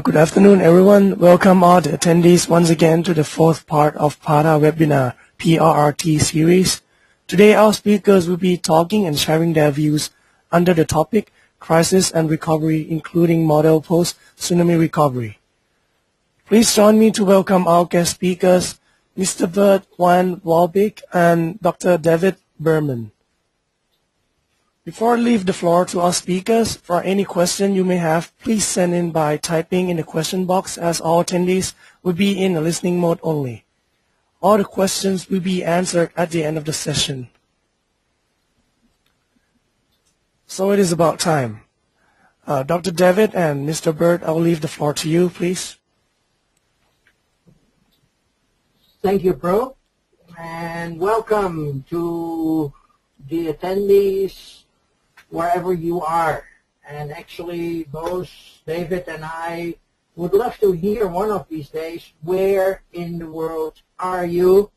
Good afternoon, everyone. Welcome all the attendees once again to the fourth part of PARA webinar PRRT series. Today, our speakers will be talking and sharing their views under the topic Crisis and Recovery, including Model Post-Tsunami Recovery. Please join me to welcome our guest speakers, Mr. Bert Van Walbeek and Dr. David Berman. Before I leave the floor to our speakers, for any question you may have, please send in by typing in the question box, as all attendees will be in a listening mode only. All the questions will be answered at the end of the session. So it is about time. Dr. David and Mr. Bert, I will leave the floor to you, please. Thank you, Pro, and welcome to the attendees wherever you are. And actually, both David and I would love to hear one of these days, where in the world are you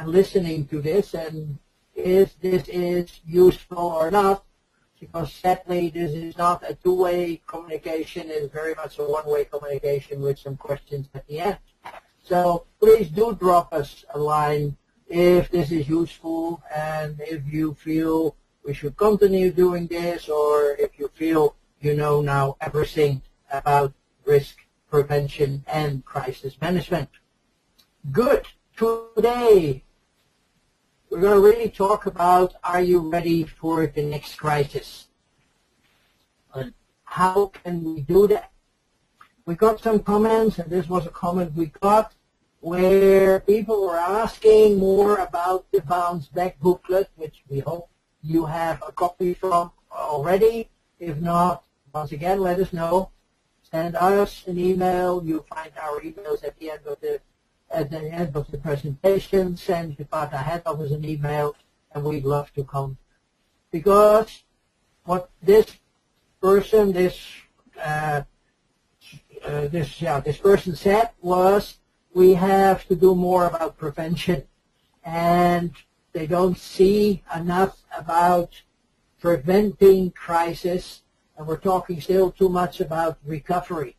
listening to this, and if this is useful or not, because sadly this is not a two-way communication, it is very much a one-way communication with some questions at the end. So please do drop us a line if this is useful, and if you feel we should continue doing this, or if you feel you know now everything about risk prevention and crisis management. Good. Today we're going to really talk about, are you ready for the next crisis? And how can we do that? We got some comments, and this was a comment we got, where people were asking more about the Bounce Back booklet, which we hope you have a copy from already. If not, once again, let us know. Send us an email. You'll find our emails at the end of the presentation. Send the PARA head office an email, and we'd love to come. Because what this person, this person said was, we have to do more about prevention, and they don't see enough about preventing crisis, and we're talking still too much about recovery.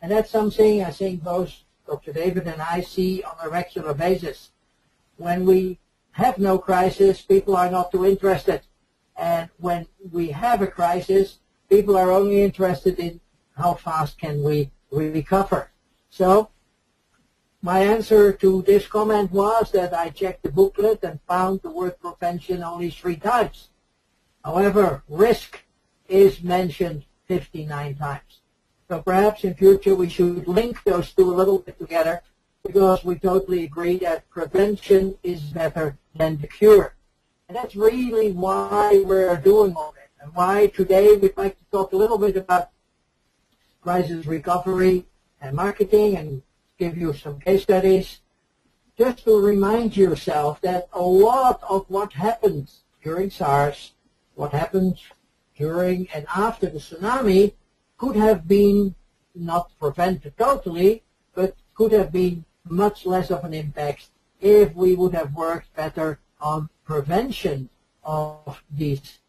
And that's something I think both Dr. David and I see on a regular basis. When we have no crisis, people are not too interested. And when we have a crisis, people are only interested in how fast can we recover. So my answer to this comment was that I checked the booklet and found the word prevention only 3 times. However, risk is mentioned 59 times. So perhaps in future we should link those two a little bit together, because we totally agree that prevention is better than the cure. And that's really why we're doing all this, and why today we'd like to talk a little bit about crisis recovery and marketing, and give you some case studies, just to remind yourself that a lot of what happened during SARS, what happened during and after the tsunami, could have been not prevented totally, but could have been much less of an impact if we would have worked better on prevention of these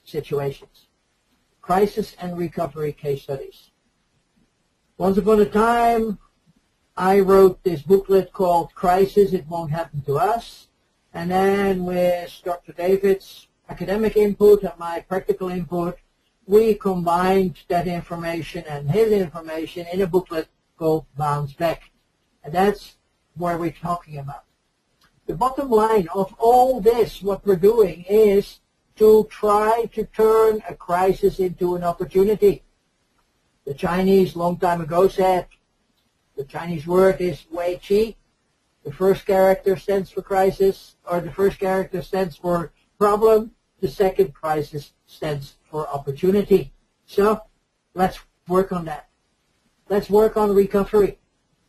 situations. Crisis and recovery case studies. Once upon a time, I wrote this booklet called Crisis, It Won't Happen to Us. And then with Dr. David's academic input and my practical input, we combined that information and his information in a booklet called Bounce Back. And that's what we're talking about. The bottom line of all this, what we're doing, is to try to turn a crisis into an opportunity. The Chinese long time ago said, the Chinese word is Wei Qi. The first character stands for crisis, or the first character stands for problem. The second crisis stands for opportunity. So let's work on that. Let's work on recovery.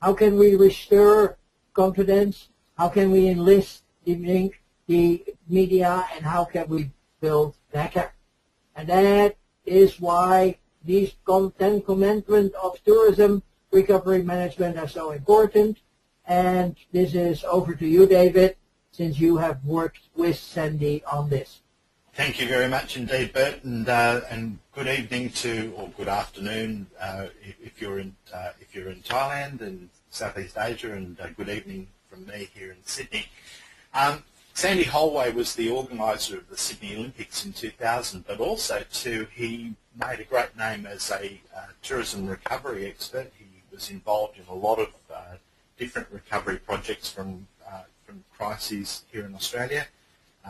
How can we restore confidence? How can we enlist the media? And how can we build better? And that is why these 10 commandments of tourism recovery management are so important. And this is over to you, David, since you have worked with Sandy on this. Thank you very much indeed, Bert, and good evening to, or good afternoon if you're in Thailand and Southeast Asia, and good evening from me here in Sydney. Sandy Holway was the organiser of the Sydney Olympics in 2000, but also too he made a great name as a tourism recovery expert. He was involved in a lot of different recovery projects from crises here in Australia.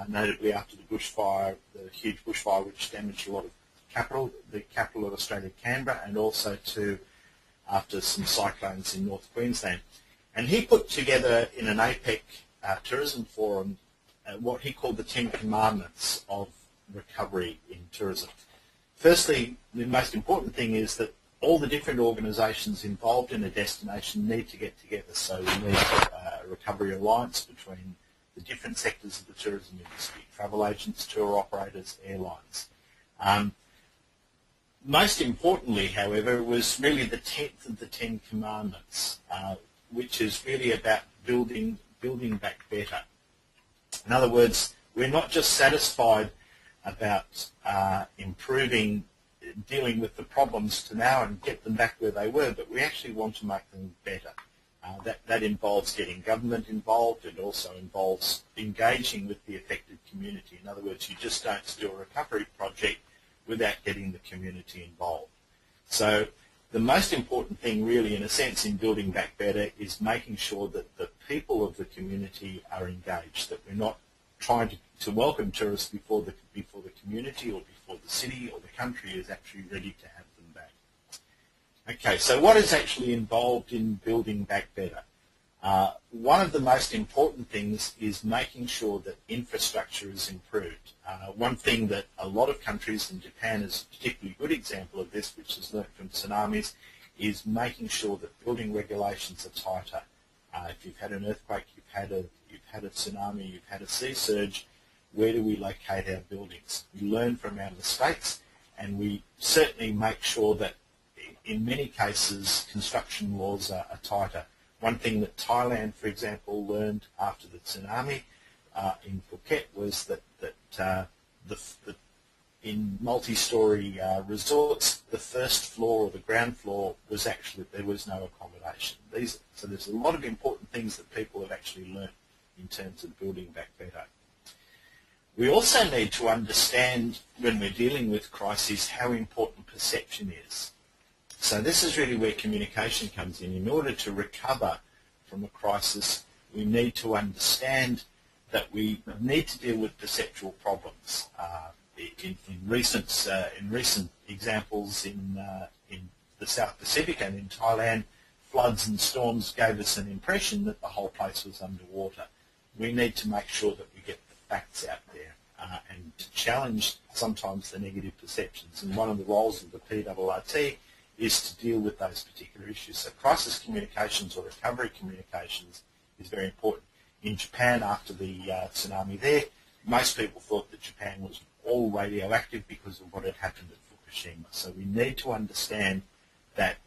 Notably after the bushfire, the huge bushfire which damaged a lot of the capital of Australia, Canberra, and also after some cyclones in North Queensland. And he put together in an APEC tourism forum what he called the 10 Commandments of recovery in tourism. Firstly, the most important thing is that all the different organisations involved in a destination need to get together. So we need a recovery alliance between the different sectors of the tourism industry: travel agents, tour operators, airlines. Most importantly, however, was really the 10th of the 10 Commandments, which is really about building back better. In other words, we're not just satisfied about improving, dealing with the problems to now and get them back where they were, but we actually want to make them better. That involves getting government involved. It also involves engaging with the affected community. In other words, you just don't do a recovery project without getting the community involved. So the most important thing really, in a sense, in building back better is making sure that the people of the community are engaged, that we're not trying to welcome tourists before the community or before the city or the country is actually ready to have them back. Okay, so what is actually involved in building back better? One of the most important things is making sure that infrastructure is improved. One thing that a lot of countries, and Japan is a particularly good example of this, which has learnt from tsunamis, is making sure that building regulations are tighter. If you've had an earthquake, you've had a tsunami, you've had a sea surge, where do we locate our buildings? We learn from our mistakes, and we certainly make sure that in many cases construction laws are tighter. One thing that Thailand, for example, learned after the tsunami in Phuket was that in multi-storey resorts, the first floor or the ground floor was actually, there was no accommodation. So there's a lot of important things that people have actually learnt in terms of building back better. We also need to understand, when we're dealing with crises, how important perception is. So this is really where communication comes in. In order to recover from a crisis, we need to understand that we need to deal with perceptual problems. In recent examples in the South Pacific and in Thailand, floods and storms gave us an impression that the whole place was underwater. We need to make sure that we get the facts out there and to challenge sometimes the negative perceptions. And one of the roles of the PRRT is to deal with those particular issues. So crisis communications or recovery communications is very important. In Japan, after the tsunami there, most people thought that Japan was all radioactive because of what had happened at Fukushima. So we need to understand that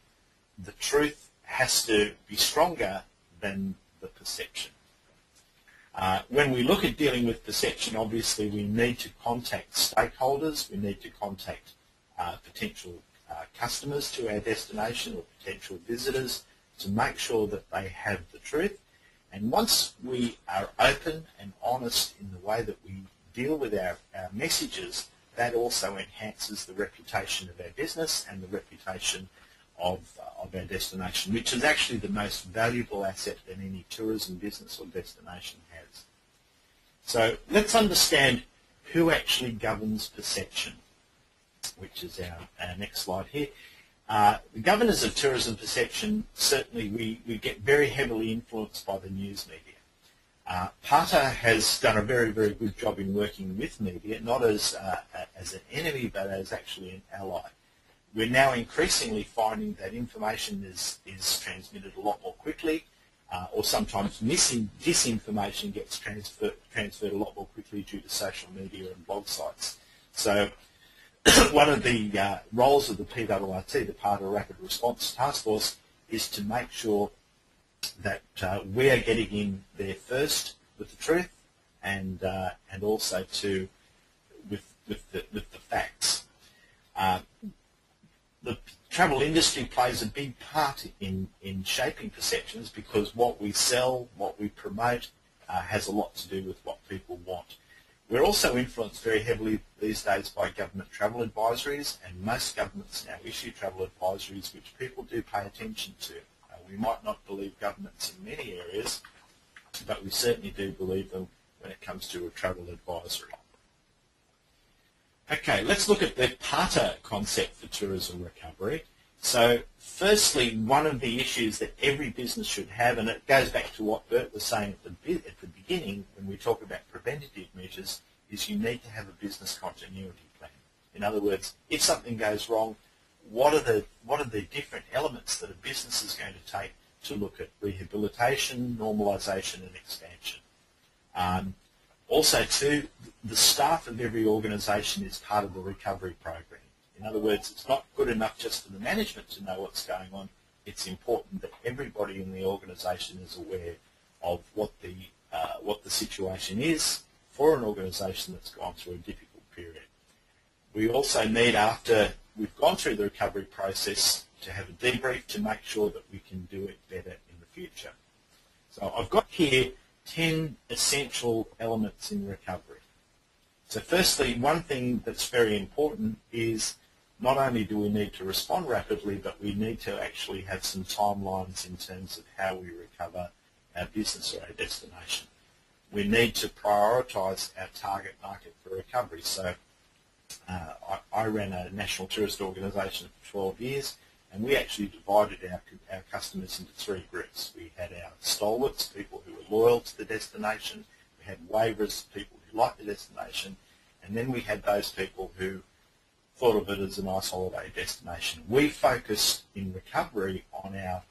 the truth has to be stronger than the perception. When we look at dealing with perception, obviously we need to contact stakeholders, we need to contact potential customers to our destination or potential visitors to make sure that they have the truth. And once we are open and honest in the way that we deal with our messages, that also enhances the reputation of our business and the reputation of our destination, which is actually the most valuable asset that any tourism business or destination has. So let's understand who actually governs perception, which is our next slide here. The governors of tourism perception, certainly we get very heavily influenced by the news media. PATA has done a very, very good job in working with media, not as an enemy, but as actually an ally. We're now increasingly finding that information is transmitted a lot more quickly, or sometimes disinformation gets transferred a lot more quickly due to social media and blog sites. So one of the roles of the PRRT, the PATA Rapid Response Task Force, is to make sure that we are getting in there first with the truth, and also with with the facts. The travel industry plays a big part in shaping perceptions because what we sell, what we promote, has a lot to do with what people want. We're also influenced very heavily these days by government travel advisories, and most governments now issue travel advisories which people do pay attention to. We might not believe governments in many areas, but we certainly do believe them when it comes to a travel advisory. Okay, let's look at the PATA concept for tourism recovery. So firstly, one of the issues that every business should have, and it goes back to what Bert was saying at the beginning when we talk about preventative measures, is you need to have a business continuity plan. In other words, if something goes wrong, what are the different elements that a business is going to take to look at rehabilitation, normalisation and expansion? Also, too, the staff of every organisation is part of the recovery program. In other words, it's not good enough just for the management to know what's going on. It's important that everybody in the organisation is aware of what the situation is for an organisation that's gone through a difficult period. We also need, after we've gone through the recovery process, to have a debrief to make sure that we can do it better in the future. So I've got here 10 essential elements in recovery. So firstly, one thing that's very important is not only do we need to respond rapidly, but we need to actually have some timelines in terms of how we recover our business or our destination. We need to prioritise our target market for recovery. So I ran a national tourist organisation for 12 years, and we actually divided our customers into three groups. We had our stalwarts, people who were loyal to the destination. We had waivers, people who liked the destination. And then we had those people who thought of it as a nice holiday destination. We focused in recovery on our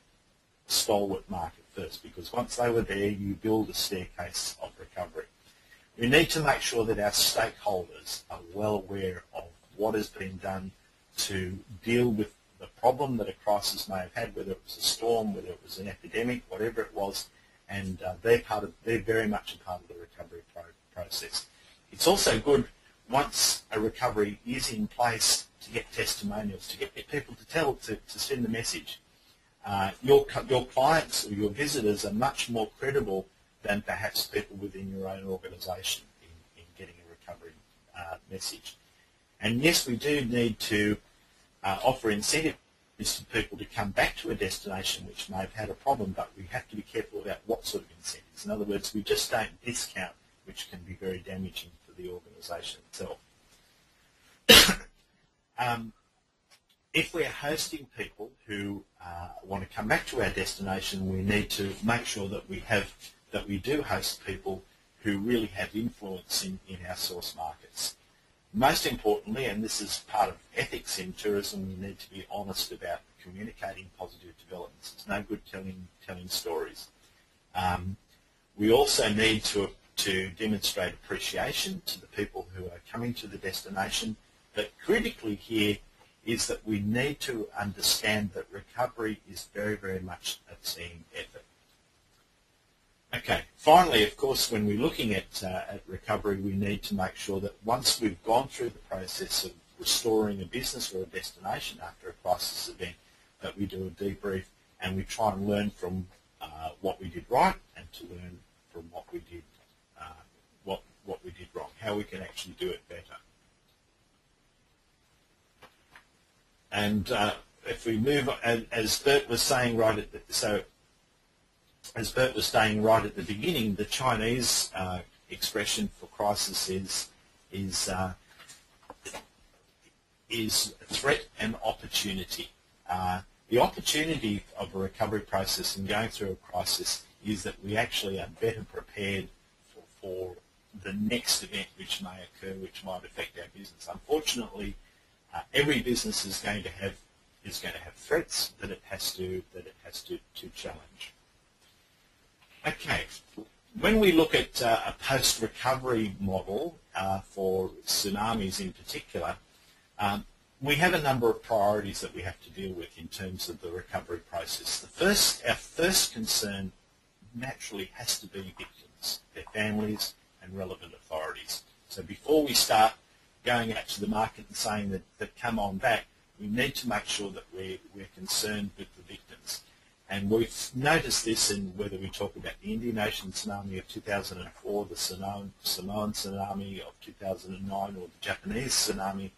stalwart market first, because once they were there, you build a staircase of recovery. We need to make sure that our stakeholders are well aware of what has been done to deal with the problem that a crisis may have had, whether it was a storm, whether it was an epidemic, whatever it was, and they're very much a part of the recovery process. It's also good, once a recovery is in place, to get testimonials, to get people to send the message. Your clients or your visitors are much more credible than perhaps people within your own organisation in getting a recovery message. And yes, we do need to offer incentives for people to come back to a destination which may have had a problem, but we have to be careful about what sort of incentives. In other words, we just don't discount, which can be very damaging for the organisation itself. If we're hosting people who want to come back to our destination, we need to make sure that we do host people who really have influence in our source markets. Most importantly, and this is part of ethics in tourism, we need to be honest about communicating positive developments. It's no good telling stories. We also need to demonstrate appreciation to the people who are coming to the destination, but critically here is that we need to understand that recovery is very, very much a team effort. Okay, finally, of course, when we're looking at recovery, we need to make sure that once we've gone through the process of restoring a business or a destination after a crisis event, that we do a debrief and we try and learn from what we did right and to learn from what we did wrong, how we can actually do it better. And if we move, as Bert was saying right at the beginning, the Chinese expression for crisis is threat and opportunity. The opportunity of a recovery process and going through a crisis is that we actually are better prepared for the next event which may occur, which might affect our business. Unfortunately, every business is going to have threats that it has to challenge. Okay, when we look at a post-recovery model for tsunamis in particular, we have a number of priorities that we have to deal with in terms of the recovery process. Our first concern naturally has to be victims, their families, and relevant authorities. So before we start going out to the market and saying that come on back, we need to make sure that we're concerned with the victims. And we've noticed this in whether we talk about the Indian Ocean tsunami of 2004, the Samoan tsunami of 2009, or the Japanese tsunami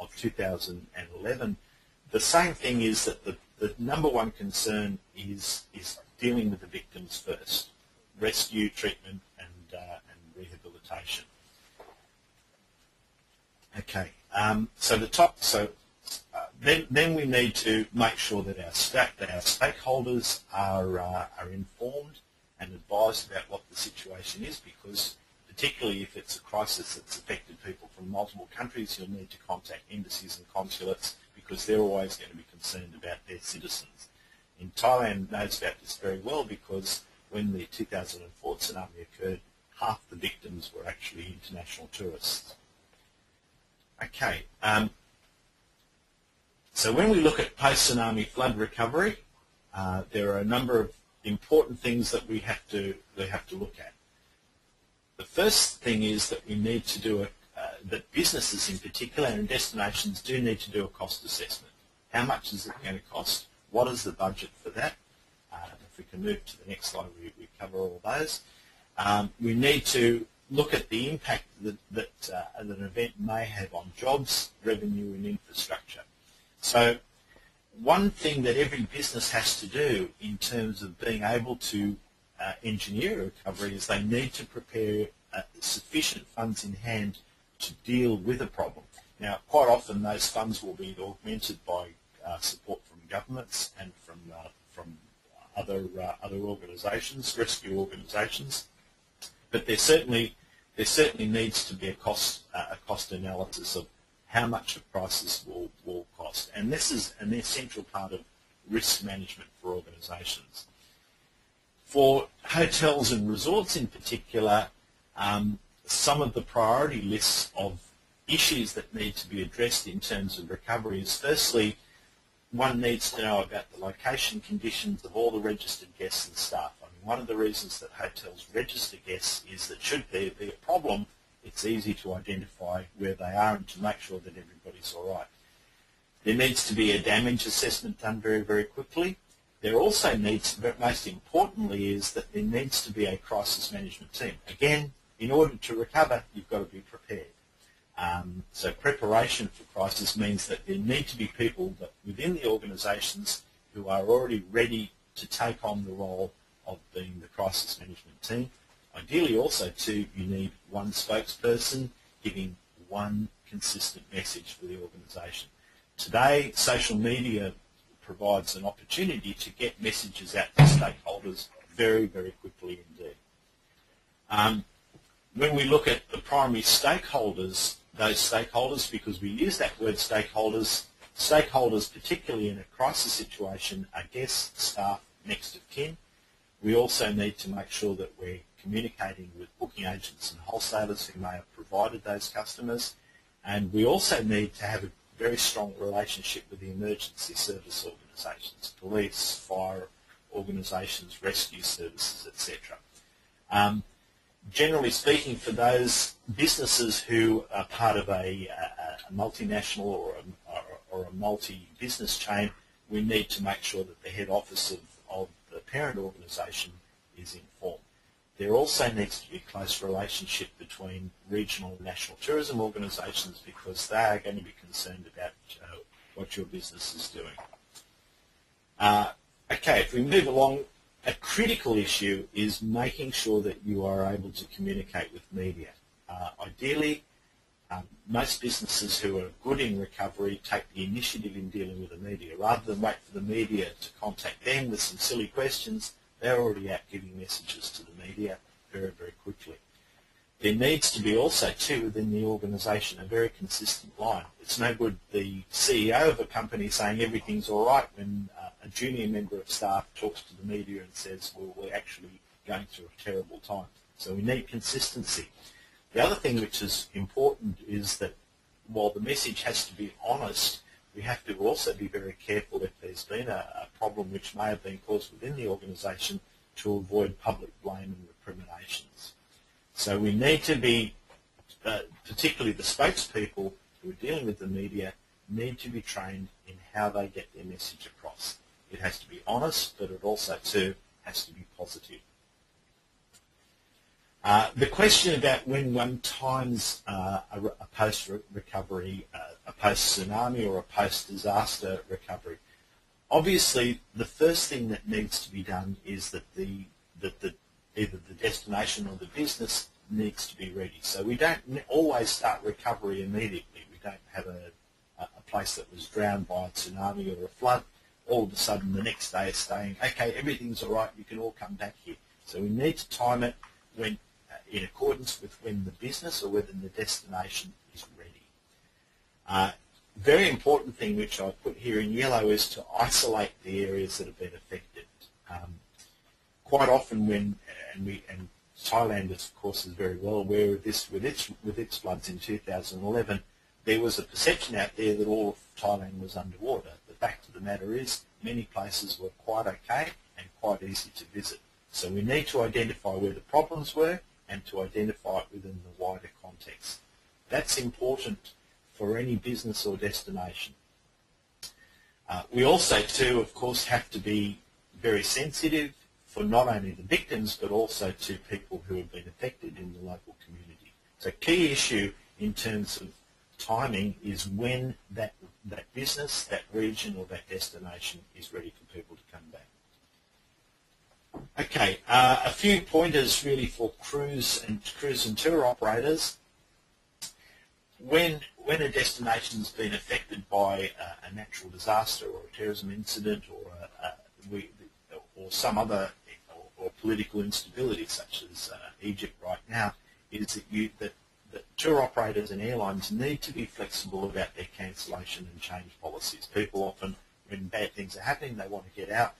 of 2011. The same thing is that the number one concern is dealing with the victims first, rescue, treatment, and rehabilitation. Okay, then we need to make sure that our stakeholders are informed and advised about what the situation is, because particularly if it's a crisis that's affected people from multiple countries, you'll need to contact embassies and consulates because they're always going to be concerned about their citizens. In Thailand knows about this very well because when the 2004 tsunami occurred, half the victims were actually international tourists. Okay, so when we look at post-tsunami flood recovery, there are a number of important things that we have to look at. The first thing is that we need to do that businesses in particular and destinations do need to do a cost assessment. How much is it going to cost? What is the budget for that? If we can move to the next slide, we cover all those. We need to look at the impact that an event may have on jobs, revenue and infrastructure. So one thing that every business has to do in terms of being able to engineer a recovery is they need to prepare sufficient funds in hand to deal with a problem. Now, quite often those funds will be augmented by support from governments and from other organisations, rescue organisations, but there certainly needs to be a cost analysis of how much a crisis will cost, and this is an essential part of risk management for organisations. For hotels and resorts in particular, some of the priority lists of issues that need to be addressed in terms of recovery is, firstly, one needs to know about the location conditions of all the registered guests and staff. I mean, one of the reasons that hotels register guests is that should there be a problem, it's easy to identify where they are and to make sure that everybody's all right. There needs to be a damage assessment done very, very quickly. There also needs, but most importantly, is that there needs to be a crisis management team. Again, in order to recover, you've got to be prepared. So preparation for crisis means that there need to be people that within the organisations who are already ready to take on the role of being the crisis management team. Ideally also too, you need one spokesperson giving one consistent message for the organisation. Today, social media provides an opportunity to get messages out to stakeholders very, very quickly indeed. When we look at the primary stakeholders, those stakeholders, because we use that word stakeholders particularly in a crisis situation are guests, staff, next of kin. We also need to make sure that we're communicating with booking agents and wholesalers who may have provided those customers, and we also need to have a very strong relationship with the emergency service organisations, police, fire organisations, rescue services, etc. Generally speaking, for those businesses who are part of a multinational or a multi-business chain, we need to make sure that the head office of the parent organisation is informed. There also needs to be a close relationship between regional and national tourism organisations because they are going to be concerned about what your business is doing. Okay, if we move along, a critical issue is making sure that you are able to communicate with media. Ideally, most businesses who are good in recovery take the initiative in dealing with the media. Rather than wait for the media to contact them with some silly questions, they're already out giving messages to the media very, very quickly. There needs to be also, too, within the organisation, a very consistent line. It's no good the CEO of a company saying everything's all right when a junior member of staff talks to the media and says, well, we're actually going through a terrible time. So we need consistency. The other thing which is important is that while the message has to be honest, we have to also be very careful if there's been a problem which may have been caused within the organisation to avoid public blame and recriminations. So we need to be particularly the spokespeople who are dealing with the media, need to be trained in how they get their message across. It has to be honest, but it also, too, has to be positive. The question about when one times a post-recovery, a post-tsunami or a post-disaster recovery. Obviously, the first thing that needs to be done is that either the destination or the business needs to be ready. So we don't always start recovery immediately. We don't have a place that was drowned by a tsunami or a flood. All of a sudden, the next day is saying, okay, everything's all right, you can all come back here. So we need to time it when, in accordance with when the business or whether the destination is ready. Very important thing which I put here in yellow is to isolate the areas that have been affected. Quite often when, and Thailand of course is very well aware of this with its floods in 2011, there was a perception out there that all of Thailand was underwater. The fact of the matter is many places were quite okay and quite easy to visit. So we need to identify where the problems were and to identify it within the wider context. That's important for any business or destination. We also too, of course, have to be very sensitive for not only the victims but also to people who have been affected in the local community. So key issue in terms of timing is when that business, that region or that destination is ready for people to come back. Okay, a few pointers really for cruise and tour operators. When a destination's been affected by a natural disaster or a terrorism incident or some other or political instability such as Egypt right now, is that tour operators and airlines need to be flexible about their cancellation and change policies. People often, when bad things are happening, they want to get out.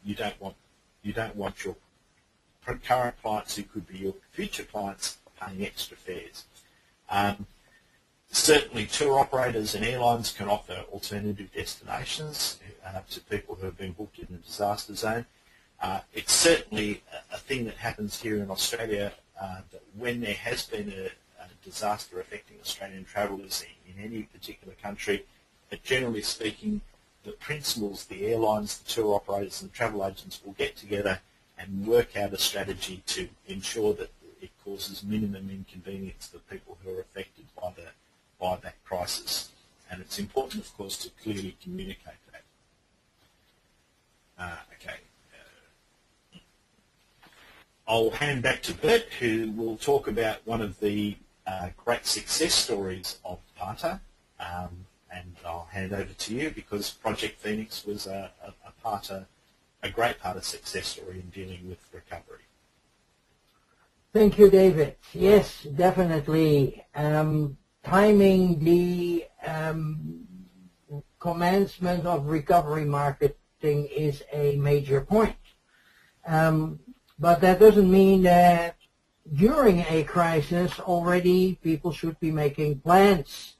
You don't want your current clients, who could be your future clients, paying extra fares. Certainly tour operators and airlines can offer alternative destinations to people who have been booked in a disaster zone. It's certainly a thing that happens here in Australia that when there has been a disaster affecting Australian travellers in any particular country, but generally speaking, the principals, the airlines, the tour operators and the travel agents will get together and work out a strategy to ensure that it causes minimum inconvenience for people who are affected by that crisis. And it's important, of course, to clearly communicate that. Okay. I'll hand back to Bert, who will talk about one of the great success stories of PATA. And I'll hand over to you because Project Phoenix was a great PATA success story in dealing with recovery. Thank you, David. Yes, definitely. Timing the commencement of recovery marketing is a major point. But that doesn't mean that during a crisis already people should be making plans.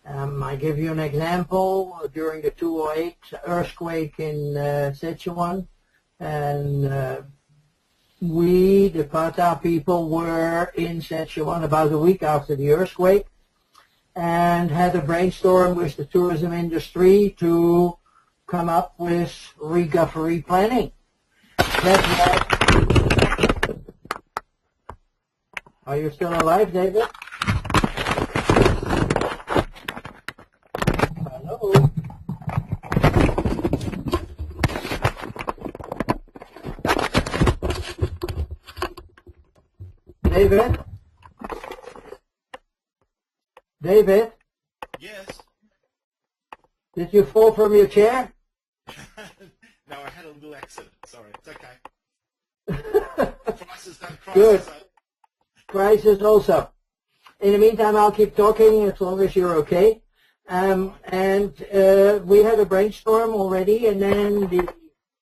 I give you an example. During the 2008 earthquake in Sichuan, and we, the PATA people, were in Sichuan about a week after the earthquake and had a brainstorm with the tourism industry to come up with recovery planning. Are you still alive, David? Hello? David? David? Yes? Did you fall from your chair? No, I had a little accident. Sorry, it's okay. Crisis don't crisis. Good. Crisis also. In the meantime, I'll keep talking as long as you're okay. We had a brainstorm already, and then the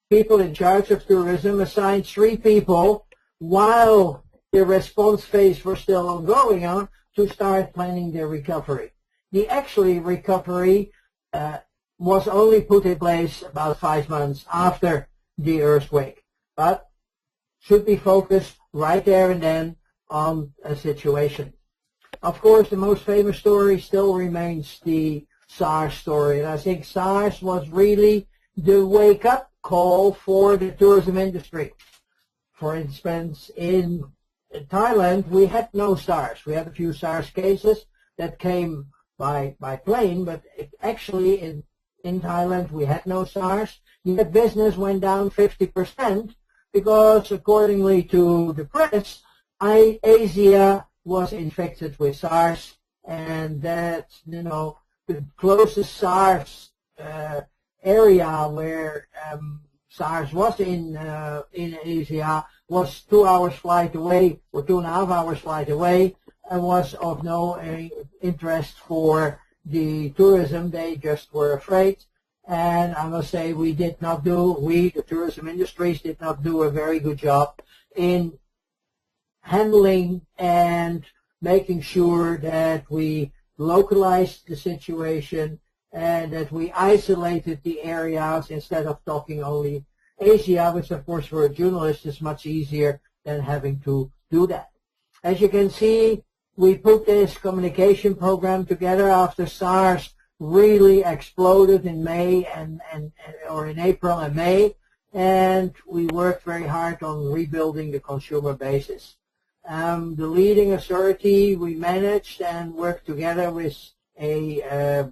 people in charge of tourism assigned 3 people while the response phase was still ongoing to start planning their recovery. The actual recovery was only put in place about 5 months after the earthquake, but should be focused right there and then on a situation. Of course, the most famous story still remains the SARS story. And I think SARS was really the wake-up call for the tourism industry. For instance, in Thailand, we had no SARS. We had a few SARS cases that came by plane, but actually in Thailand we had no SARS. Yet business went down 50% because, accordingly to the press, Asia was infected with SARS, and that, the closest SARS area where SARS was in Asia was 2 hours flight away, or 2.5 hours flight away, and was of no interest for the tourism. They just were afraid. And I must say we, the tourism industries, did not do a very good job in handling and making sure that we localized the situation and that we isolated the areas instead of talking only Asia, which of course for a journalist is much easier than having to do that. As you can see, we put this communication program together after SARS really exploded in May or in April and May, and we worked very hard on rebuilding the consumer basis. The leading authority, we managed and worked together with a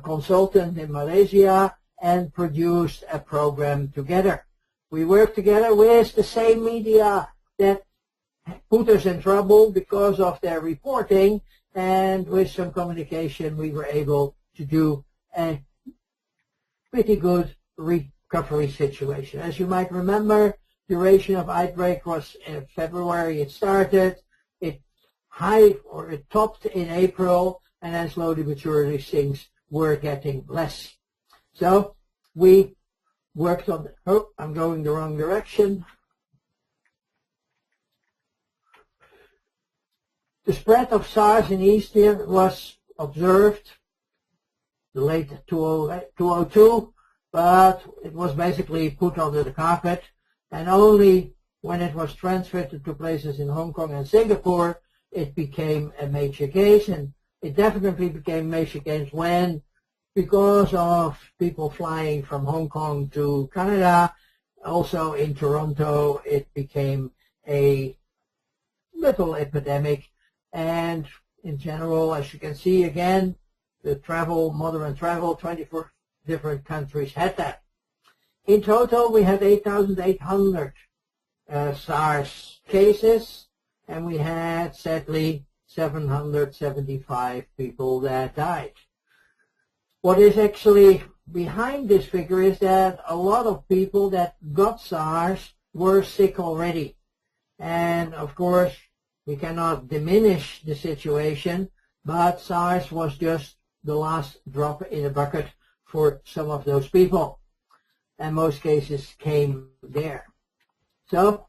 consultant in Malaysia and produced a program together. We worked together with the same media that put us in trouble because of their reporting, and with some communication we were able to do a pretty good recovery situation. As you might remember, duration of outbreak was in February. It started, it topped in April, and then slowly but surely things were getting less. So we worked on, I'm going the wrong direction. The spread of SARS in Asia was observed the late 2002, but it was basically put under the carpet, and only when it was transferred to places in Hong Kong and Singapore, it became a major case. And it definitely became a major case when, because of people flying from Hong Kong to Canada, also in Toronto, it became a little epidemic. And in general, as you can see again, the modern travel, 24 different countries had that. In total, we had 8,800 SARS cases, and we had, sadly, 775 people that died. What is actually behind this figure is that a lot of people that got SARS were sick already. And, of course, we cannot diminish the situation, but SARS was just the last drop in the bucket for some of those people. And most cases came there. So,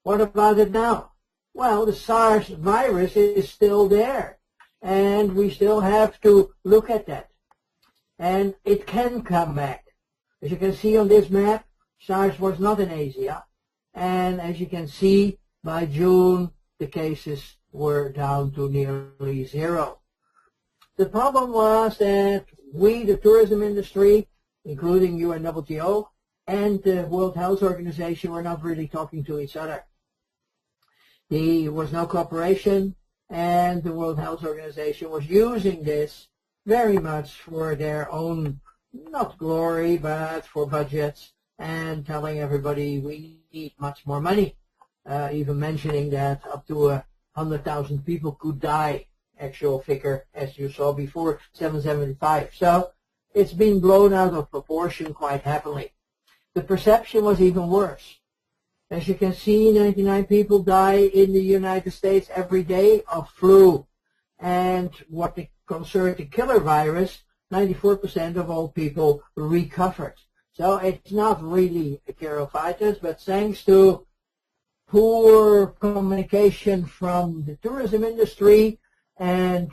what about it now? Well, the SARS virus is still there, and we still have to look at that. And it can come back. As you can see on this map, SARS was not in Asia, and as you can see, by June, the cases were down to nearly zero. The problem was that we, the tourism industry, including UNWTO and the World Health Organization, were not really talking to each other. There was no cooperation, and the World Health Organization was using this very much for their own, not glory, but for budgets, and telling everybody we need much more money. Even mentioning that up to 100,000 people could die, actual figure, as you saw before, 775. So it's been blown out of proportion quite happily. The perception was even worse. As you can see, 99 people die in the United States every day of flu. And what concerned the killer virus, 94% of all people recovered. So it's not really a curiositis, but thanks to poor communication from the tourism industry and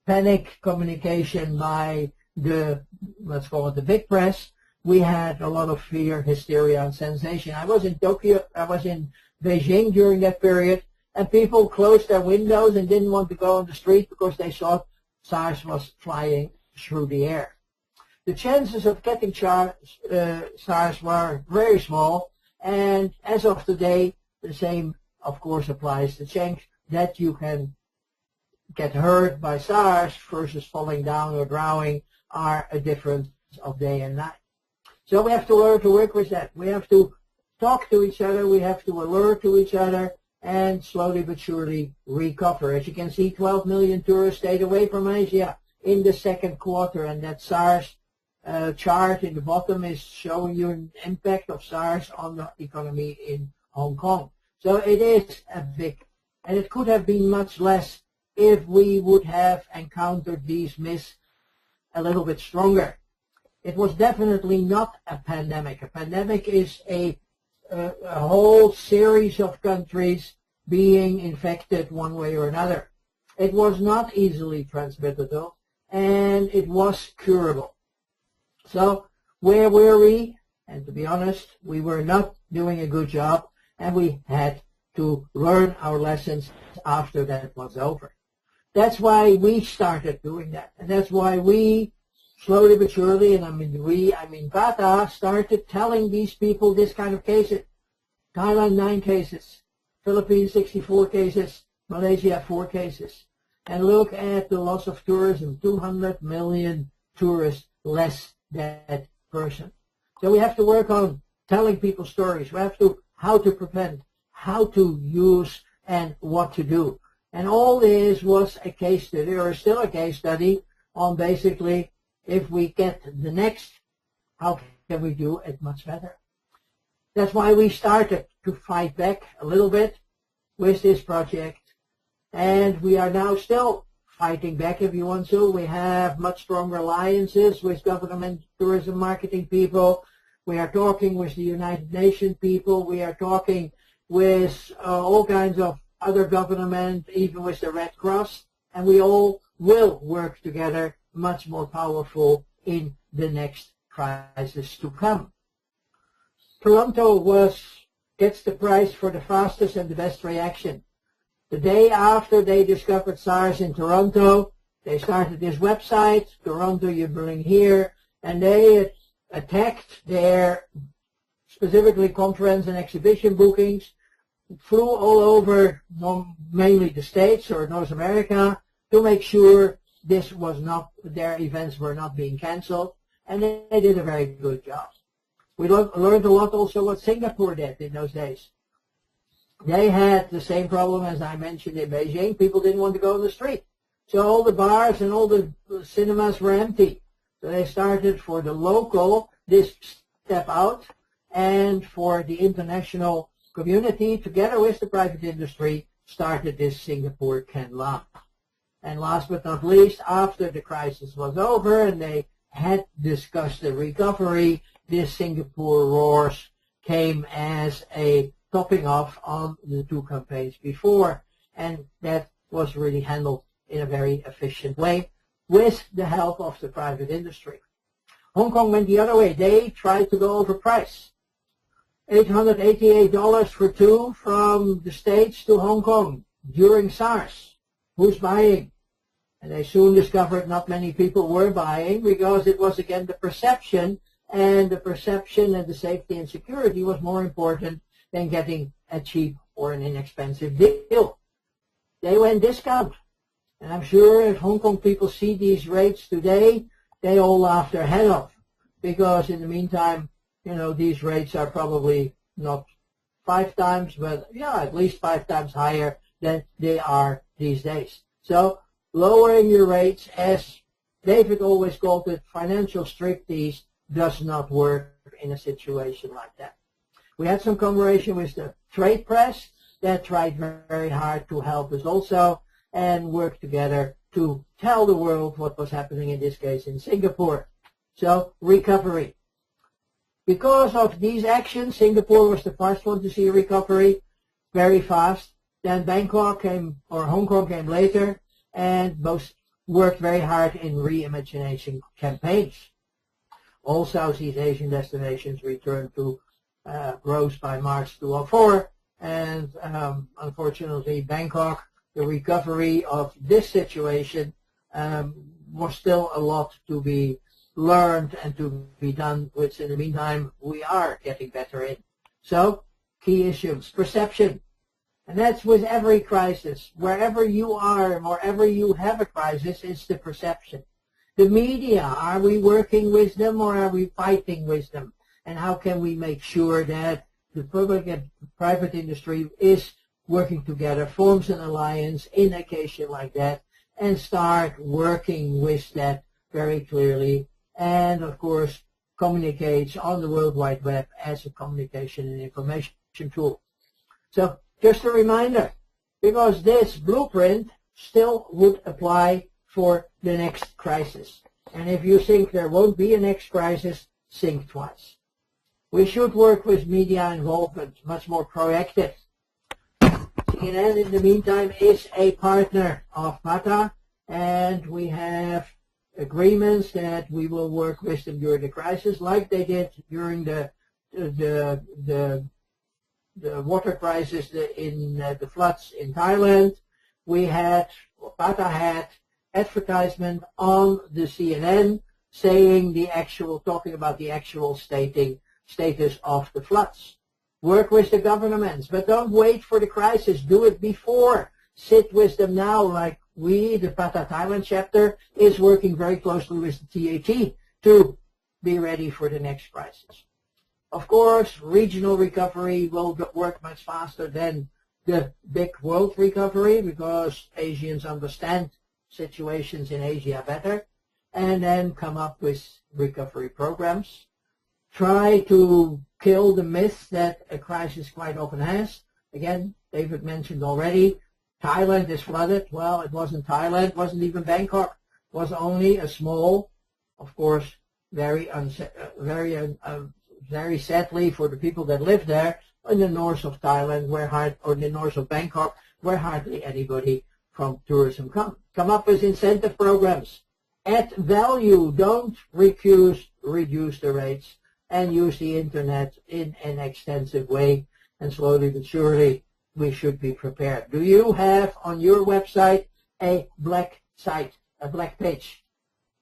panic communication by the, let's call it the big press, we had a lot of fear, hysteria, and sensation. I was in Tokyo, I was in Beijing during that period, and people closed their windows and didn't want to go on the street because they thought SARS was flying through the air. The chances of getting SARS were very small, and as of today, the same, of course, applies. The chance that you can get hurt by SARS versus falling down or drowning are a difference of day and night. So we have to learn to work with that. We have to talk to each other. We have to alert to each other and slowly but surely recover. As you can see, 12 million tourists stayed away from Asia in the second quarter, and that SARS chart in the bottom is showing you an impact of SARS on the economy in Hong Kong. So it is a big, and it could have been much less if we would have encountered these myths a little bit stronger. It was definitely not a pandemic. A pandemic is a whole series of countries being infected one way or another. It was not easily transmittable, and it was curable. So where were we? And to be honest, we were not doing a good job, and we had to learn our lessons after that was over. That's why we started doing that, and that's why we slowly but surely, and I mean PATA, started telling these people this kind of cases. Thailand, 9 cases. Philippines, 64 cases. Malaysia, 4 cases. And look at the loss of tourism, 200 million tourists less that person. So we have to work on telling people stories. We have to how to prevent, how to use, and what to do. And all this was a case study, or still a case study, on basically if we get the next, how can we do it much better? That's why we started to fight back a little bit with this project. And we are now still fighting back if you want to. We have much stronger alliances with government tourism marketing people. We are talking with the United Nations people. We are talking with all kinds of other government, even with the Red Cross. And we all will work together much more powerful in the next crisis to come. Toronto gets the prize for the fastest and the best reaction. The day after they discovered SARS in Toronto, they started this website, Toronto You Bring Here, and they attacked their specifically conference and exhibition bookings, flew all over mainly the States or North America to make sure this was not, their events were not being canceled, and they did a very good job. We learned a lot also what Singapore did in those days. They had the same problem as I mentioned in Beijing. People didn't want to go on the street. So all the bars and all the cinemas were empty. So they started for the local, this step out, and for the international community, together with the private industry, started this Singapore Can Laugh. And last but not least, after the crisis was over and they had discussed the recovery, this Singapore Roars came as a topping off on the 2 campaigns before, and that was really handled in a very efficient way with the help of the private industry. Hong Kong went the other way. They tried to go over price. $888 for 2 from the States to Hong Kong during SARS. Who's buying? And they soon discovered not many people were buying because it was again the perception, and the perception and the safety and security was more important than getting a cheap or an inexpensive deal. They went discount. And I'm sure if Hong Kong people see these rates today, they all laugh their head off. Because in the meantime, you know, these rates are probably not 5 times, but yeah, at least 5 times higher than they are these days. So lowering your rates, as David always called it, financial striptease, does not work in a situation like that. We had some collaboration with the trade press that tried very hard to help us also and work together to tell the world what was happening in this case in Singapore. So recovery. Because of these actions, Singapore was the first one to see recovery very fast. Then Bangkok came, or Hong Kong came later, and both worked very hard in reimagination campaigns. All Southeast Asian destinations returned to growth by March 2004, and unfortunately Bangkok, the recovery of this situation was still a lot to be learned and to be done, which in the meantime we are getting better in. So, key issues, perception. And that's with every crisis. Wherever you are and wherever you have a crisis, it's the perception. The media, are we working with them or are we fighting with them? And how can we make sure that the public and private industry is working together, forms an alliance in a case like that, and start working with that very clearly, and of course communicates on the World Wide Web as a communication and information tool. So just a reminder, because this blueprint still would apply for the next crisis. And if you think there won't be a next crisis, think twice. We should work with media involvement, much more proactive. CNN, in the meantime, is a partner of PATA, and we have agreements that we will work with them during the crisis, like they did during the water crisis in the floods in Thailand. PATA had advertisement on the CNN saying talking about the actual status of the floods. Work with the governments, but don't wait for the crisis. Do it before. Sit with them now, like the PATA Thailand chapter, is working very closely with the TAT to be ready for the next crisis. Of course, regional recovery will work much faster than the big world recovery because Asians understand situations in Asia better, and then come up with recovery programs. Try to kill the myth that a crisis quite often has. Again, David mentioned already, Thailand is flooded. Well, it wasn't Thailand, it wasn't even Bangkok. It was only a small, of course, very sadly for the people that live there, in the north of Thailand, or the north of Bangkok, where hardly anybody from tourism come up with incentive programs. Add value, don't reduce the rates, and use the internet in an extensive way, and slowly but surely we should be prepared. Do you have on your website a black site, a black page,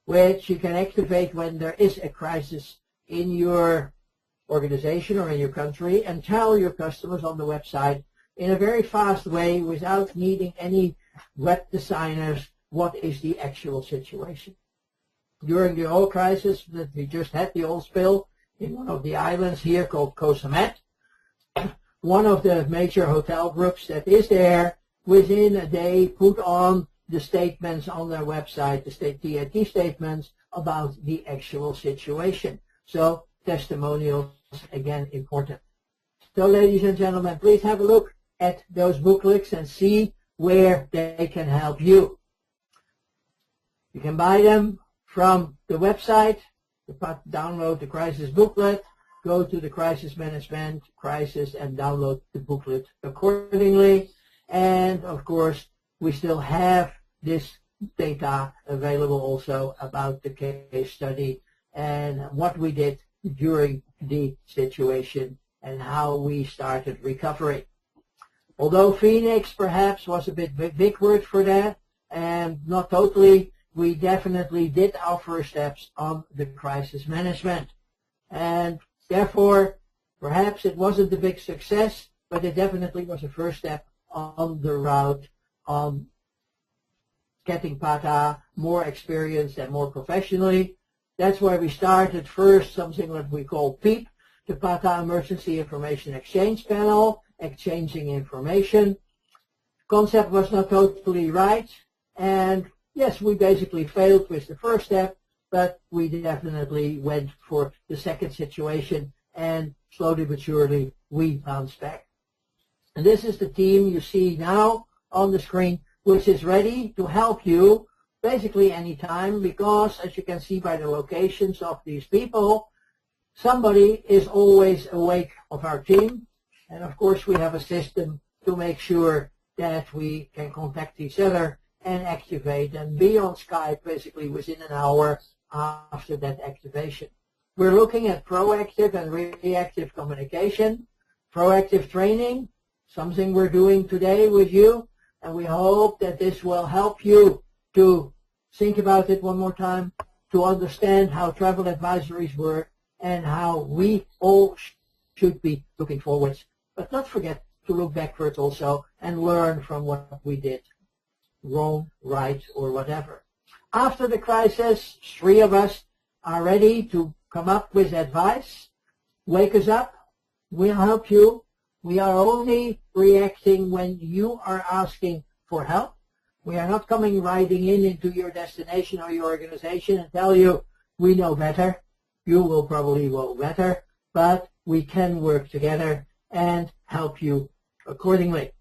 which you can activate when there is a crisis in your organization or in your country, and tell your customers on the website in a very fast way without needing any web designers what is the actual situation. During the oil crisis that we just had, the oil spill in one of the islands here called Koh Samet, one of the major hotel groups that is there, within a day put on the statements on their website, the TAT statements about the actual situation. So testimonials, again, important. So ladies and gentlemen, please have a look at those booklets and see where they can help you. You can buy them from the website, download the crisis booklet, go to the crisis management, crisis, and download the booklet accordingly. And of course, we still have this data available also about the case study and what we did during the situation and how we started recovery. Although Phoenix perhaps was a big word for that, and not totally, we definitely did our first steps on the crisis management. And therefore, perhaps it wasn't a big success, but it definitely was a first step on the route on getting PATA more experienced and more professionally. That's why we started first something that we call PEEP, the PATA Emergency Information Exchange Panel, exchanging information. Concept was not totally right, and yes, we basically failed with the first step, but we definitely went for the second situation, and slowly but surely we bounced back. And this is the team you see now on the screen, which is ready to help you basically anytime, because as you can see by the locations of these people, somebody is always awake of our team. And of course we have a system to make sure that we can contact each other and activate and be on Skype basically within an hour after that activation. We're looking at proactive and reactive communication, proactive training, something we're doing today with you, and we hope that this will help you to think about it one more time, to understand how travel advisories work and how we all should be looking forwards. But not forget to look backwards also and learn from what we did wrong, right, or whatever. After the crisis, 3 of us are ready to come up with advice. Wake us up. We'll help you. We are only reacting when you are asking for help. We are not coming riding into your destination or your organization and tell you, we know better. You will probably know better, but we can work together and help you accordingly.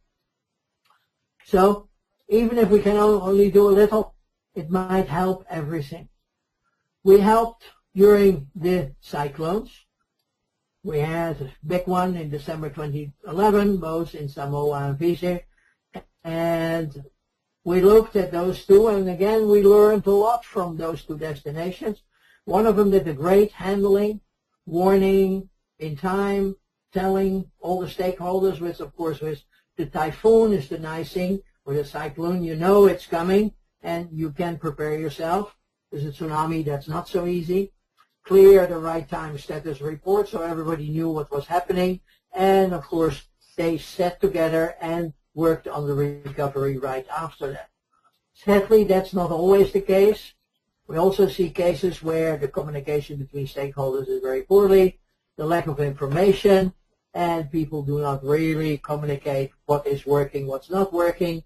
So, even if we can only do a little, it might help everything. We helped during the cyclones. We had a big one in December 2011, both in Samoa and Fiji, and we looked at those two, and again we learned a lot from those 2 destinations. One of them did a great handling, warning in time, telling all the stakeholders, which of course was the typhoon is the nice thing, or the cyclone, you know it's coming, and you can prepare yourself. There's a tsunami, that's not so easy. Clear the right time status report so everybody knew what was happening, and of course they sat together and worked on the recovery right after that. Sadly, that's not always the case. We also see cases where the communication between stakeholders is very poorly, the lack of information, and people do not really communicate what is working, what's not working.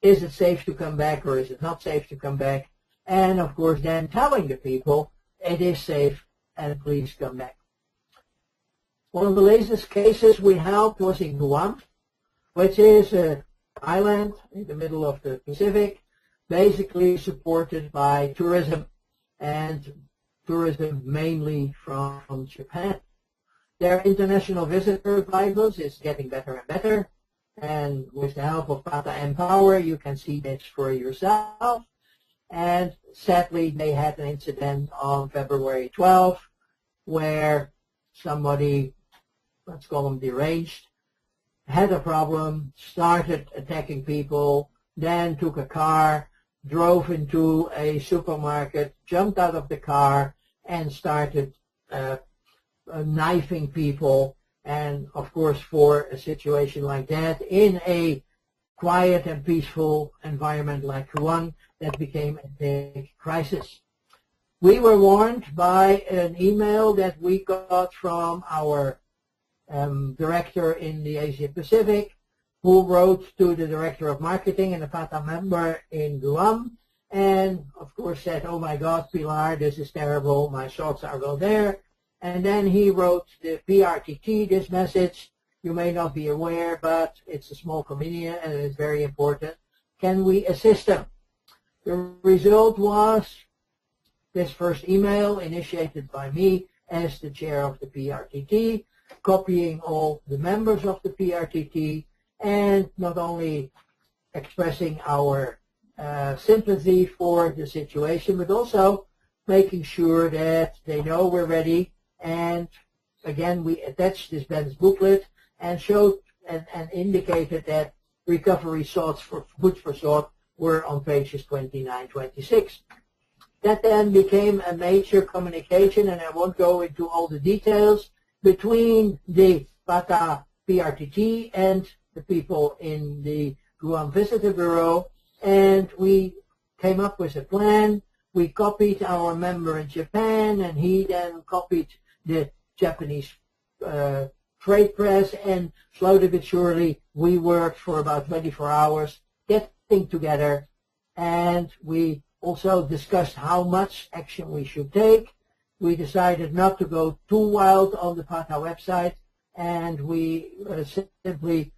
Is it safe to come back or is it not safe to come back? And of course then telling the people it is safe and please come back. One of the latest cases we helped was in Guam, which is an island in the middle of the Pacific, basically supported by tourism, and tourism mainly from Japan. Their international visitor guidelines is getting better and better, and with the help of PATA Empower, you can see this for yourself. And sadly, they had an incident on February 12th where somebody, let's call them deranged, had a problem, started attacking people, then took a car, drove into a supermarket, jumped out of the car, and started knifing people. And of course, for a situation like that, in a quiet and peaceful environment like Guam, that became a big crisis. We were warned by an email that we got from our director in the Asia Pacific, who wrote to the director of marketing and a PATA member in Guam, and of course said, oh my God, Pilar, this is terrible, my thoughts are well there. And then he wrote the PRTT this message, you may not be aware, but it's a small community and it's very important. Can we assist them? The result was this first email initiated by me as the chair of the PRTT, copying all the members of the PRTT, and not only expressing our sympathy for the situation, but also making sure that they know we're ready. And again, we attached this Ben's booklet and showed and indicated that recovery thoughts for food for thought were on pages 29, 26. That then became a major communication, and I won't go into all the details, between the PATA PRTT and the people in the Guam Visitor Bureau, and we came up with a plan. We copied our member in Japan, and he then copied the Japanese trade press, and slowly but surely we worked for about 24 hours getting together, and we also discussed how much action we should take. We decided not to go too wild on the PATA website, and we simply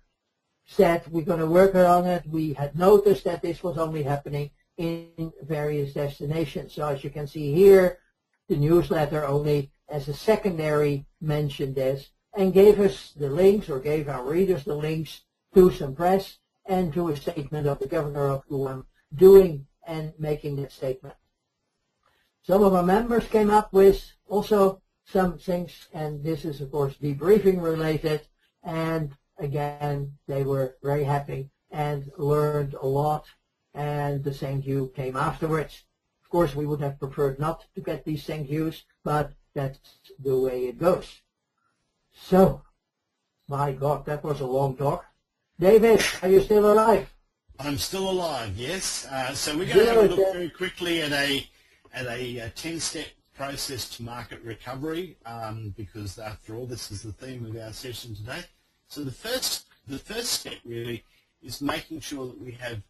said we're going to work on it. We had noticed that this was only happening in various destinations. So as you can see here, the newsletter only as a secondary mentioned this and gave us the links, or gave our readers the links to some press and to a statement of the governor of Guam doing and making that statement. Some of our members came up with also some things, and this is of course debriefing related, and again, they were very happy and learned a lot, and the thank you came afterwards. Of course, we would have preferred not to get these thank yous, but that's the way it goes. So, my God, that was a long talk. David, are you still alive? I'm still alive, yes. So we're going to have a look very quickly at a 10-step process to market recovery, because after all, this is the theme of our session today. So the first step really is making sure that we have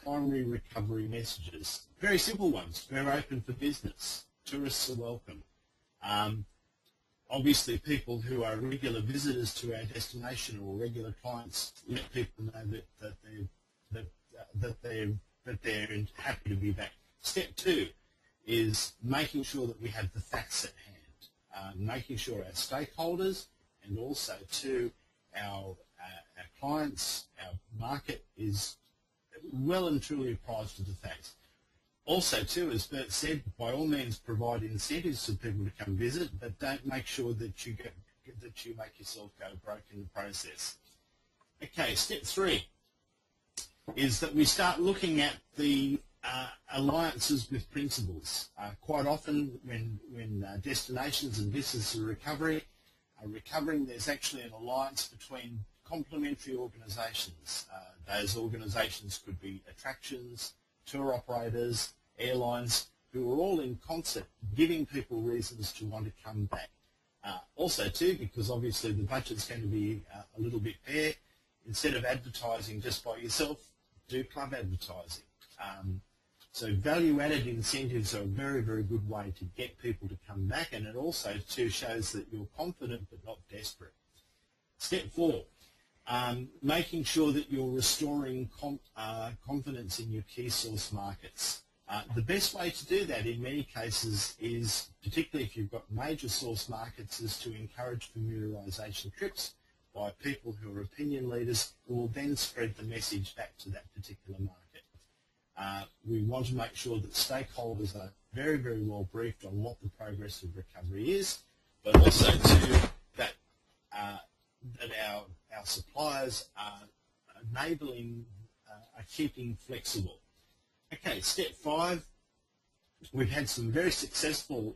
primary recovery messages. Very simple ones. We're open for business. Tourists are welcome. Obviously, people who are regular visitors to our destination or regular clients, let people know that they're happy to be back. Step 2 is making sure that we have the facts at hand, making sure our stakeholders and also to our clients, our market is well and truly apprised of the facts. Also, too, as Bert said, by all means provide incentives for people to come visit, but don't make sure that you make yourself go broke in the process. Okay, step 3 is that we start looking at the alliances with principals. Quite often when destinations and businesses are recovering, there's actually an alliance between complementary organisations. Those organisations could be attractions, tour operators, airlines, who are all in concert giving people reasons to want to come back. Also too, because obviously the budget's going to be a little bit bare, instead of advertising just by yourself, do club advertising. So value-added incentives are a very, very good way to get people to come back, and it also too shows that you're confident but not desperate. Step 4, making sure that you're restoring confidence in your key source markets. The best way to do that in many cases is, particularly if you've got major source markets, is to encourage familiarisation trips by people who are opinion leaders who will then spread the message back to that particular market. We want to make sure that stakeholders are very, very well briefed on what the progress of recovery is, but also too that our suppliers are enabling, are keeping flexible. Okay, step 5, we've had some very successful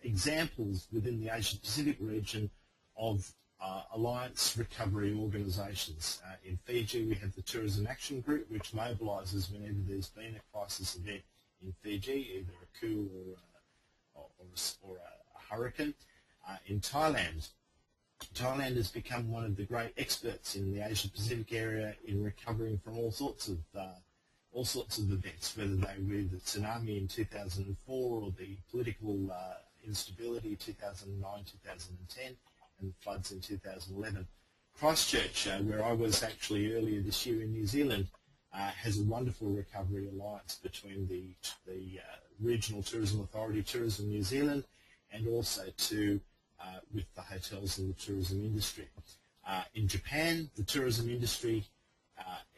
examples within the Asia Pacific region of alliance recovery organisations. In Fiji, we have the Tourism Action Group, which mobilises whenever there's been a crisis event in Fiji, either a coup or a hurricane. In Thailand has become one of the great experts in the Asia Pacific area in recovering from all sorts of events, whether they were the tsunami in 2004 or the political instability 2009, 2010. And floods in 2011. Christchurch, where I was actually earlier this year in New Zealand, has a wonderful recovery alliance between the Regional Tourism Authority, Tourism New Zealand, and also with the hotels and the tourism industry. In Japan, the tourism industry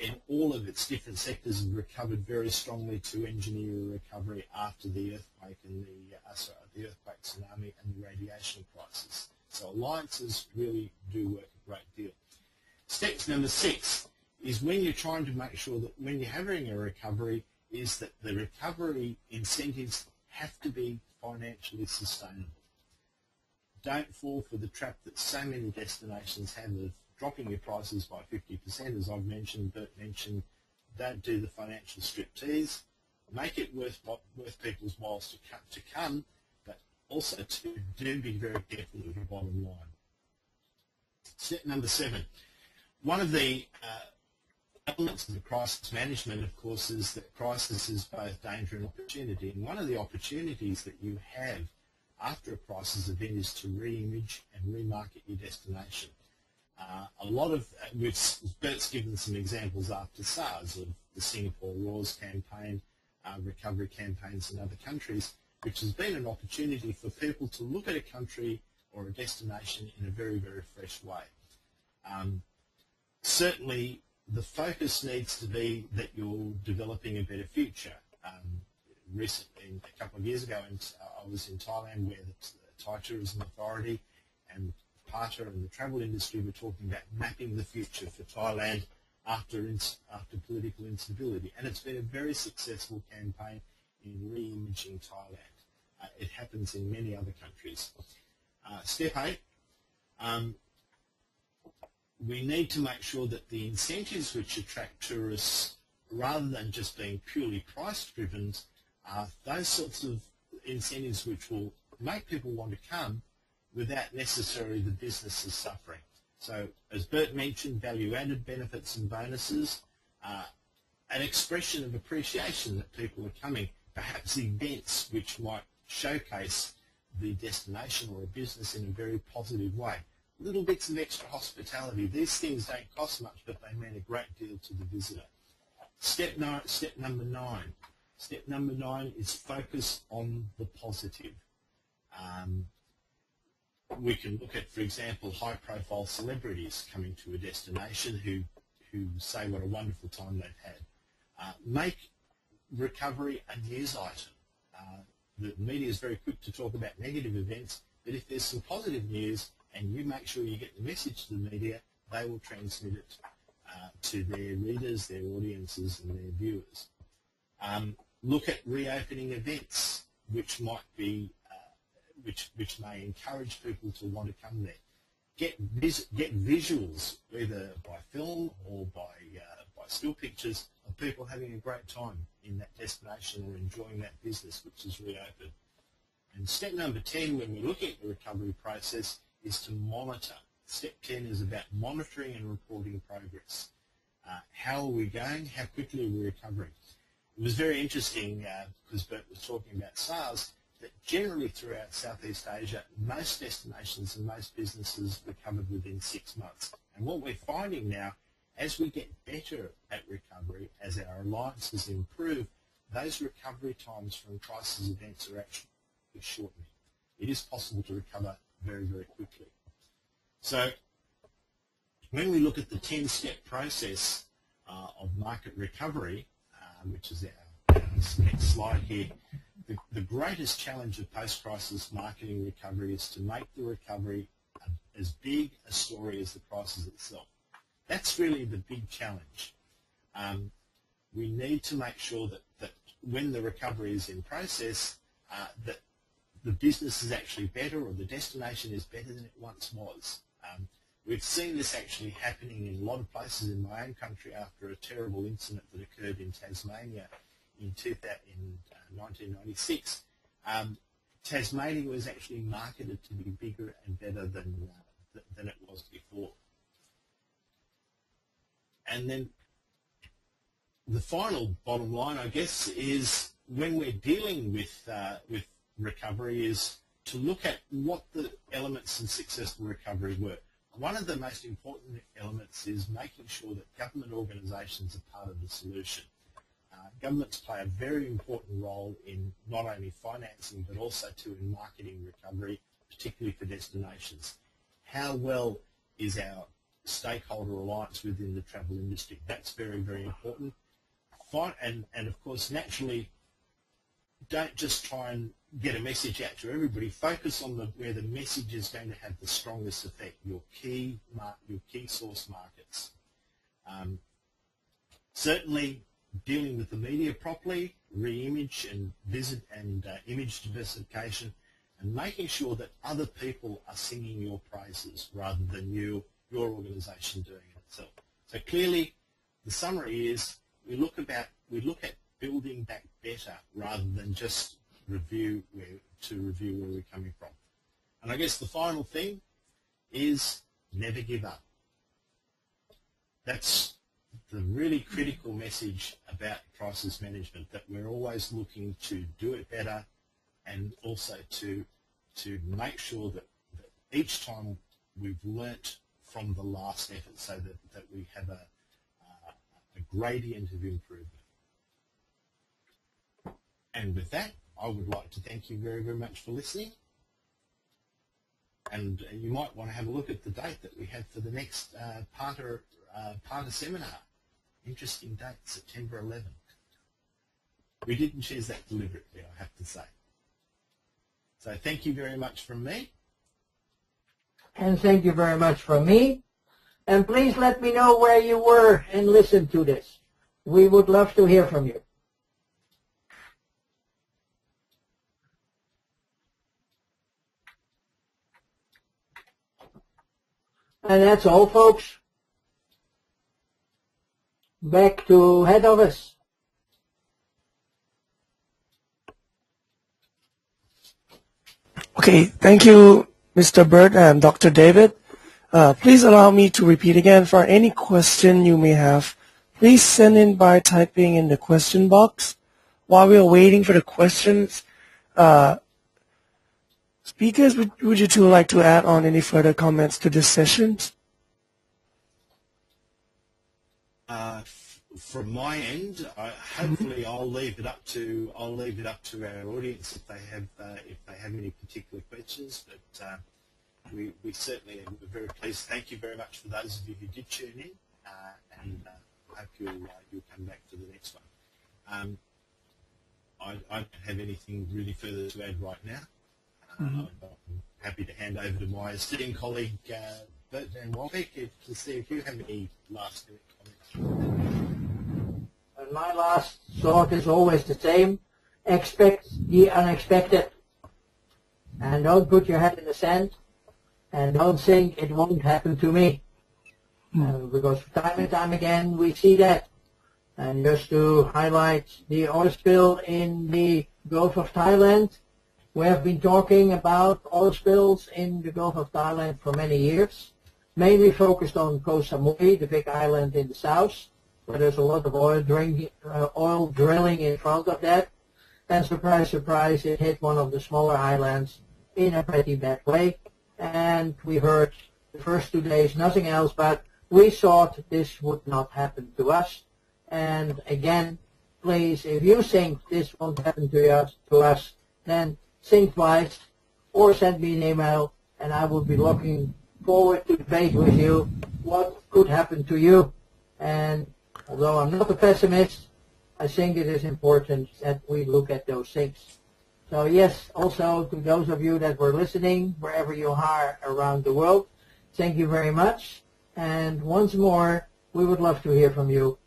in all of its different sectors have recovered very strongly to engineer a recovery after the earthquake and the earthquake, tsunami, and the radiation crisis. So alliances really do work a great deal. Step number 6 is when you're trying to make sure that when you're having a recovery, is that the recovery incentives have to be financially sustainable. Don't fall for the trap that so many destinations have of dropping your prices by 50%, as I've mentioned, Bert mentioned. Don't do the financial striptease. Make it worth people's whiles to come, but also do be very careful of your bottom line. Step number 7. One of the elements of the crisis management, of course, is that crisis is both danger and opportunity. And one of the opportunities that you have after a crisis event is to re-image and remarket your destination. Bert's given some examples after SARS of the Singapore Roars campaign, recovery campaigns in other countries, which has been an opportunity for people to look at a country or a destination in a very, very fresh way. Certainly, the focus needs to be that you're developing a better future. Recently, a couple of years ago, I was in Thailand, where the Thai Tourism Authority and, of PATA and the travel industry were talking about mapping the future for Thailand after political instability. And it's been a very successful campaign in re-imaging Thailand. It happens in many other countries. Step 8, we need to make sure that the incentives which attract tourists, rather than just being purely price-driven, are those sorts of incentives which will make people want to come without necessarily the businesses suffering. So, as Bert mentioned, value-added benefits and bonuses, an expression of appreciation that people are coming, perhaps events which might showcase the destination or a business in a very positive way. Little bits of extra hospitality. These things don't cost much, but they mean a great deal to the visitor. Step number 9. Step number 9 is focus on the positive. We can look at, for example, high-profile celebrities coming to a destination who say what a wonderful time they've had. Make recovery a news item. The media is very quick to talk about negative events, but if there's some positive news and you make sure you get the message to the media, they will transmit it to their readers, their audiences and their viewers. Look at reopening events which might be which may encourage people to want to come there. Get visuals, either by film or by still pictures, of people having a great time in that destination or enjoying that business which is reopened. And step number 10, when we're looking at the recovery process, is to monitor. Step 10 is about monitoring and reporting progress. How are we going? How quickly are we recovering? It was very interesting, because Bert was talking about SARS, that generally throughout Southeast Asia, most destinations and most businesses recovered within 6 months. And what we're finding now, as we get better at recovery, as our alliances improve, those recovery times from crisis events are actually shortening. It is possible to recover very, very quickly. So when we look at the 10-step process of market recovery, which is our next slide here, the greatest challenge of post-crisis marketing recovery is to make the recovery as big a story as the crisis itself. That's really the big challenge. We need to make sure that when the recovery is in process, that the business is actually better or the destination is better than it once was. We've seen this actually happening in a lot of places in my own country after a terrible incident that occurred in Tasmania in 1996. Tasmania was actually marketed to be bigger and better than it was before. And then the final bottom line, I guess, is when we're dealing with recovery is to look at what the elements in successful recovery were. One of the most important elements is making sure that government organisations are part of the solution. Governments play a very important role in not only financing but also in marketing recovery, particularly for destinations. How well is our stakeholder alliance within the travel industry? That's very, very important. And of course, naturally, don't just try and get a message out to everybody. Focus on where the message is going to have the strongest effect, your key source markets. Certainly, dealing with the media properly, re-image and visit and image diversification, and making sure that other people are singing your praises rather than your organisation doing it itself. So clearly, the summary is we look at building back better rather than just review where we're coming from. And I guess the final thing is never give up. That's the really critical message about crisis management, that we're always looking to do it better and also to make sure that each time we've learnt from the last effort so that we have a gradient of improvement. And with that, I would like to thank you very, very much for listening. And you might want to have a look at the date that we have for the next PATA seminar. Interesting date, September 11th. We didn't choose that deliberately, I have to say. So thank you very much from me. And thank you very much from me. And please let me know where you were and listened to this. We would love to hear from you. And that's all, folks. Back to head office. Okay, thank you, Mr. Burt and Dr. David. Please allow me to repeat again. For any question you may have, please send in by typing in the question box. While we are waiting for the questions, speakers, would you two like to add on any further comments to this session? From my end, hopefully I'll leave it up to our audience if they have any particular questions. But we certainly are very pleased. Thank you very much for those of you who did tune in, and I hope you'll come back to the next one. I don't have anything really further to add right now. I'm happy to hand over to my esteemed colleague Bert Van Wolbeck to see if you have any last minute comments. And my last thought is always the same. Expect the unexpected. And don't put your head in the sand. And don't think it won't happen to me. Because time and time again we see that. And just to highlight the oil spill in the Gulf of Thailand, we have been talking about oil spills in the Gulf of Thailand for many years, mainly focused on Koh Samui, the big island in the south, where there's a lot of oil drilling in front of that. And surprise, surprise, it hit one of the smaller islands in a pretty bad way. And we heard the first 2 days nothing else, but we thought this would not happen to us. And again, please, if you think this won't happen to us, then think twice or send me an email, and I will be looking forward to debate with you what could happen to you. And although I'm not a pessimist, I think it is important that we look at those things. So yes, also to those of you that were listening, wherever you are around the world, thank you very much. And once more, we would love to hear from you.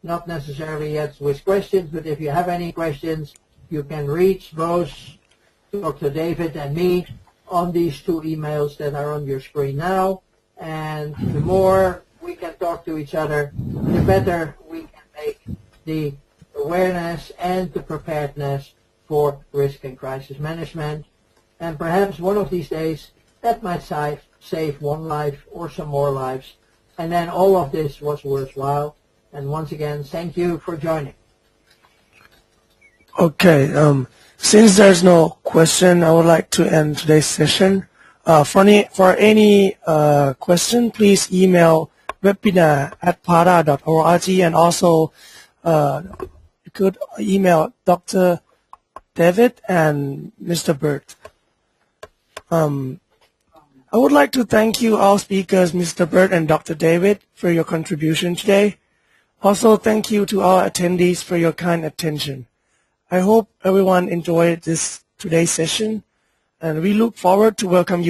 Not necessarily yet with questions, but if you have any questions, you can reach both Dr. David and me on these 2 emails that are on your screen now. And the more we can talk to each other, the better we can make the awareness and the preparedness for risk and crisis management. And perhaps one of these days, that might save one life or some more lives. And then all of this was worthwhile. And once again, thank you for joining. Okay, since there's no question, I would like to end today's session. For any question, please email webinar@para.org, and also you could email Dr. David and Mr. Burt. I would like to thank you all speakers, Mr. Burt and Dr. David, for your contribution today. Also, thank you to our attendees for your kind attention. I hope everyone enjoyed today's session, and we look forward to welcome you